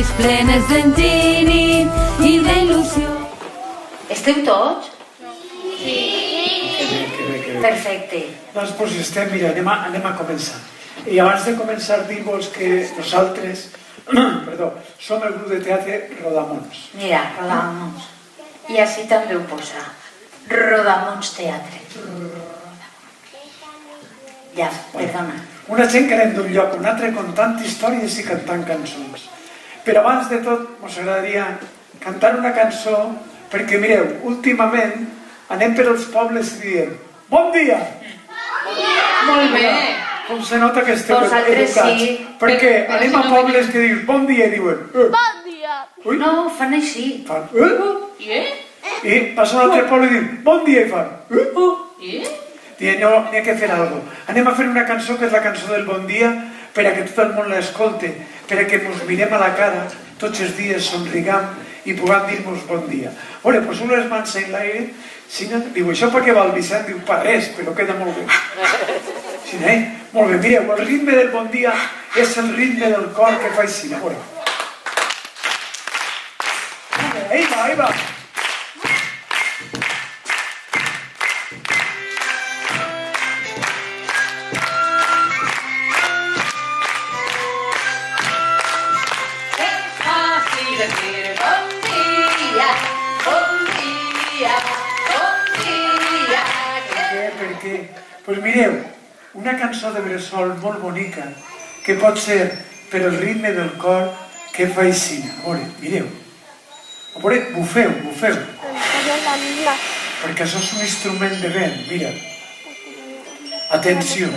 ulls plenes d'enginy i d'il·lusió. Esteu tots? Que bé. Perfecte. Doncs estem, mira, anem a començar. I abans de començar, dir-vos que nosaltres, som el grup de teatre Rodamons. Mira, Rodamons. I així també ho posa. Rodamons Teatre. Ja, perdona. Una gent que anem d'un lloc a un altre contant històries i cantant cançons. Però abans de tot, ens agradaria cantar una cançó perquè, mireu, últimament anem per als pobles i diem bon dia! Molt bé. Com se nota que esteu Vosaltres educats. sí. Perquè anem a pobles que diuen bon dia i diuen Bon dia. ui, No, fan així. fan i passen a l'altre poble i diuen bon dia i fan Dient, no, n'hi ha que fer alguna cosa. Anem a fer una cançó que és la cançó del bon dia per a que tot el món l'escolte, per a que ens mirem a la cara tots els dies, somriguem i puguem dir-nos bon dia. Vale, pues unes mans en l'aire, diu, això per què va el Vicent? Diu, per res, però queda molt bé. Sí, molt bé, mireu, el ritme del bon dia és el ritme del cor que fa així, veure. Ahí va, ahí va. Per què? Doncs mireu, una cançó de bressol molt bonica que pot ser per el ritme del cor que fa així. A veure, mireu. A veure, bufeu. Perquè això és un instrument de vent, mira. Atenció.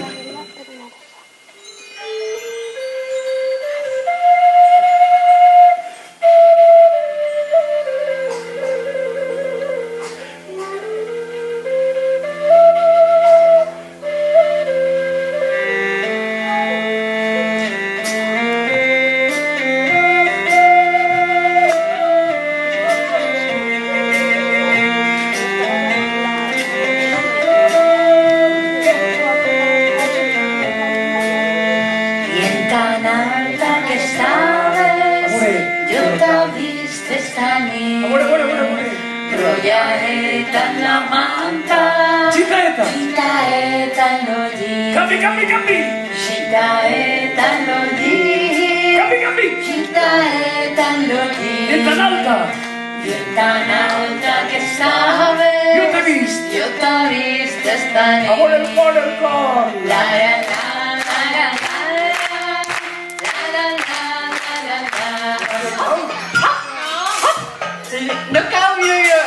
No cambio yo.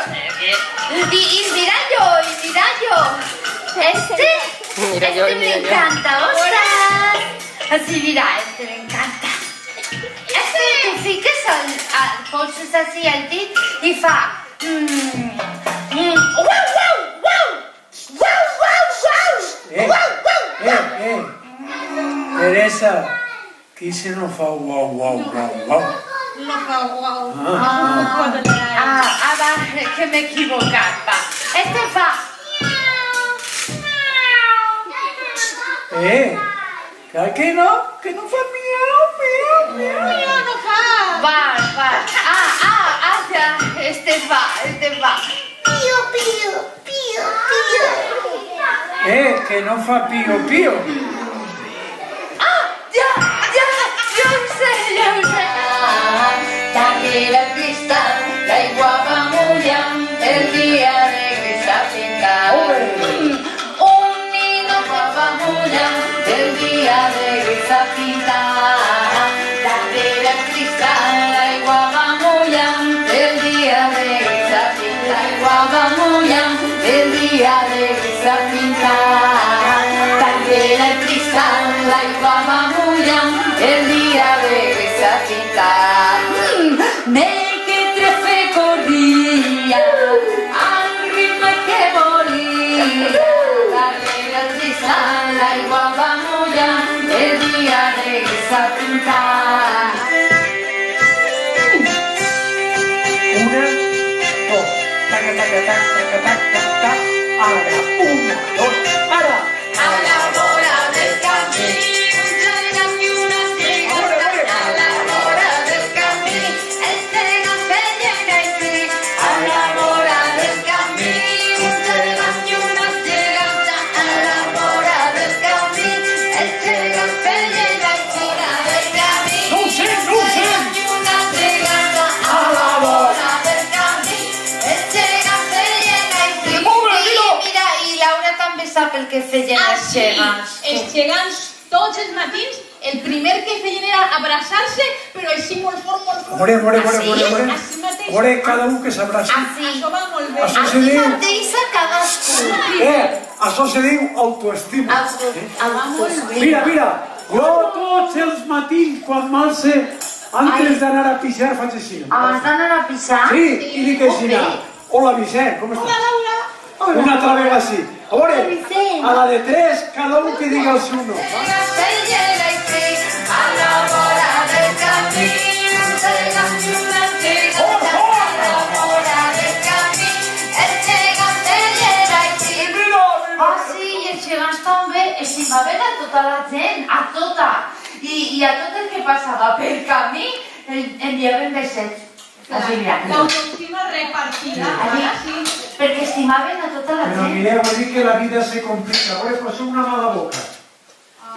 Y mira yo. Este me encanta, ostras. Así mira, este me encanta. Este tu fiques polsos así al dit y fa. Teresa, qui se no fa uau. No fa guau. Va, que m'he equivocat, va. Este fa. Que no fa miau. No fa. Va. Ya, este va. Pío. Que no fa pío. Ja ho sé. Tanque la pista, l'aigua va mullant, el dia negre s'ha pintat. Un nino va mullant, el dia negre s'ha pintat. Tanque la pista, l'aigua va mullant, el dia negre s'ha pintat. L'aigua va mullant, el dia negre s'ha pintat. Tanque la pista, l'aigua va mullant, el dia negre s'ha pintat. Mentre corria al ritme que volia, darrere el distant l'aigua va mullar, el dia negre s'ha pintat. Una, dos, taca, ara, una, dos, ara. A la vora del camí, una i una estrella, a la vora del camí. Els gegants tots els matins, el primer que feien era abraçar-se, però així molt fort. Així mateix. More, cada un que s'abraci. Això va molt bé. Això se diu... Mateixa cadascú. Això se diu autoestima. Va molt bé. Mira, jo tots els matins, quan m'alce, antes d'anar a pixar, faig així. Abans d'anar a pisar? Sí, i dic així. Hola, Vicent, com estàs? Hola, Laura. Una altra vegada així. A veure, a la de 3, cada un que diga el seu nom. Ah, sí, i els gegants també estimaven a tota la gent, a tota. I a tot el que passava pel camí enviaven besets. Així, mira. L'autoestima repartida. Ara sí. Perquè estimaven a tota la Però gent. mireu, vull dir que la vida se complica. A veure, passó una mala boca.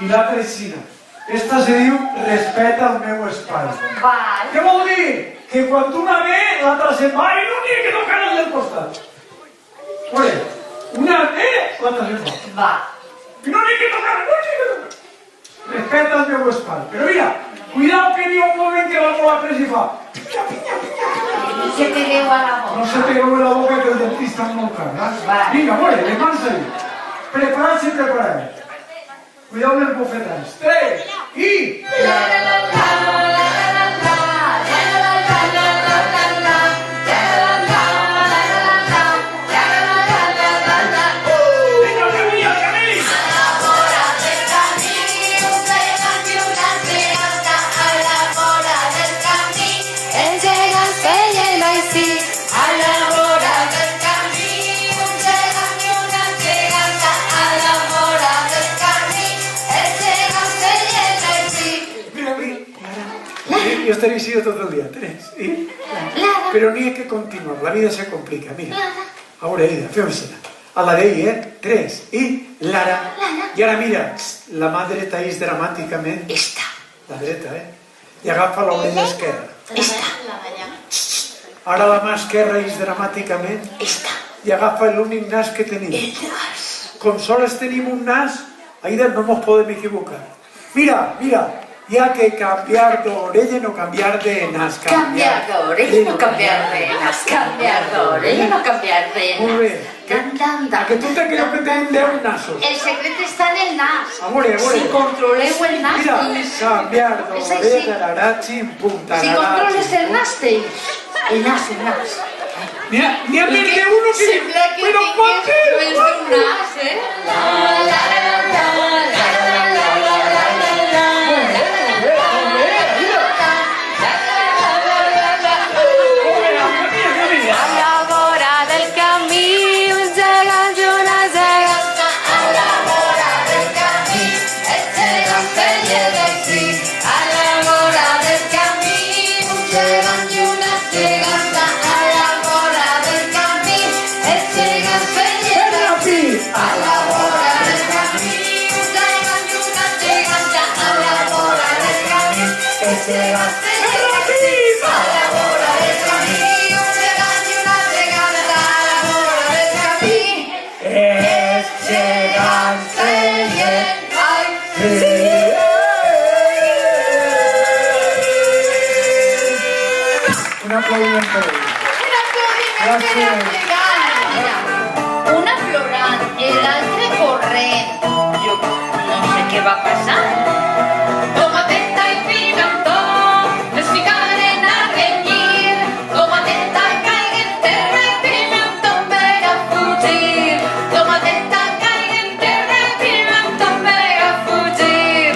I l'altra és xina. Esta se diu respeta el meu espai. Val. Què vol dir? Que quan una ve, l'altra se'n va i no n'hi ha que tocar el del costat. A veure, una ve, l'altra se'n va. Va. I no n'hi ha que tocar, no n'hi ha que tocar. Respeta el meu espai. Però mira, cuidao que n'hi ha un moment que va molt a pressa i fa pinya, pinya, pinya. No se pegueu a la boca. No se pegueu a la boca que el dentista és molt car. Vinga, a veure, les mans ahí. Preparats i preparats. Cuidao les bofetades. 3 i... Yo estaría así todo el día, 3 y... Pero ni hay que continuar, la vida se complica, mira. Ahora, Ida, fíjate. A la de ahí, 3 y... Lara. Y ahora mira, la mà dreta és dramàticament... Esta. La dreta, I agafa l'orella esquerra. Esta. Ara la mà esquerra és dramàticament... Esta. I agafa l'únic nas que tenim. El nas. Com sols tenim un nas, Aida, no nos podem equivocar. Mira, hi ha que canviar d'orella, no canviar de nas. Canviar d'orella, no canviar de nas. Canviar d'orella, no canviar de nas. Molt bé. A que tu te creus que tenim 10 nasos. El secret està en el nas. A veure. Si controleu el nas, mira, canviar és d'orella, així. tararachim, pum, Si tararachim. controles el nas, tens. El nas. N'hi ha més d'uno que... Sembla que Però tingués Pater, més d'un nas, A la vora del camí, un gegant i una geganta. A la vora del camí, el gegant feia d'ací. A la vora del camí, un gegant i una geganta. A la vora del camí, el gegant feia d'ací. A la vora del camí, un gegant i una geganta. A la vora del camí, el gegant feia d'ací. A la vora del camí, un gegant i una geganta. A la vora del camí, els gegants feien... Un aplaudiment per ell. Una plorant i l'altre corrent. Jo no sé què va passar. tomateta i pimentó es ficaren a renyir. Tomateta caiga en terra i pimentó per a fugir. Tomateta caiga en terra i pimentó per a fugir.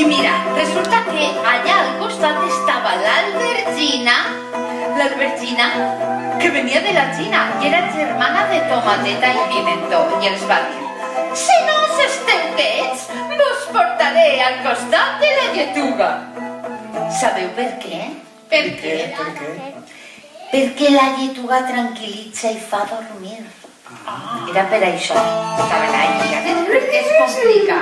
I mira, resulta que allà al costat estava l'Albergina, que venia de la Xina i era germana de Tomateta i Pimentó, i els va dir: si no us esteu quiets, vos portaré al costat de la lletuga. Sabeu per què? Per què? Perquè la lletuga tranquil·litza i fa dormir. Era per això. Estaven allà. Es complica.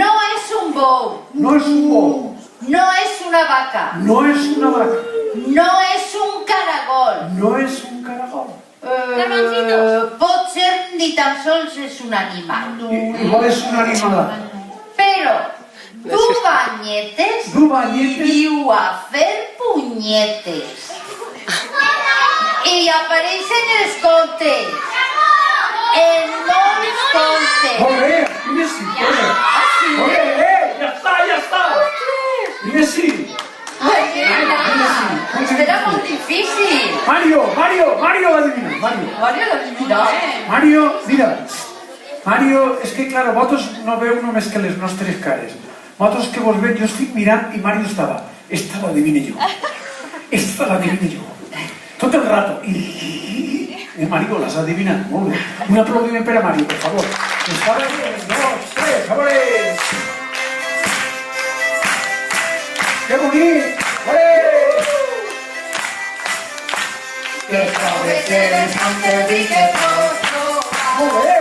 No és un bou. No és un bou. No és una vaca. No és una vaca. No és un caragol. No és un caragol. Garbancitos. Pot ser ni tan sols és un animal. Igual és una animalada. Però Dubanyetes diu a fer punyetes. I apareixen els contes. En molts contes. Molt bé, dime sí, molt bé, ja està. Dime sí. Era molt difícil. Mario l'adivina, Mario l'adivina. Mario, mira, Mario, és que, claro, vosaltres no veu només que les nostres cares. Vosaltres que vos veig, jo estic mirant i Mario estava. Esta l'adivine jo. Tot el rato. Mario, l'has adivinat, molt bé. Un aplaudiment per a Mario, per favor. Està bé, 2, 3, favores. Que bonic! Que trobes en el camp i que poso. Molt bé!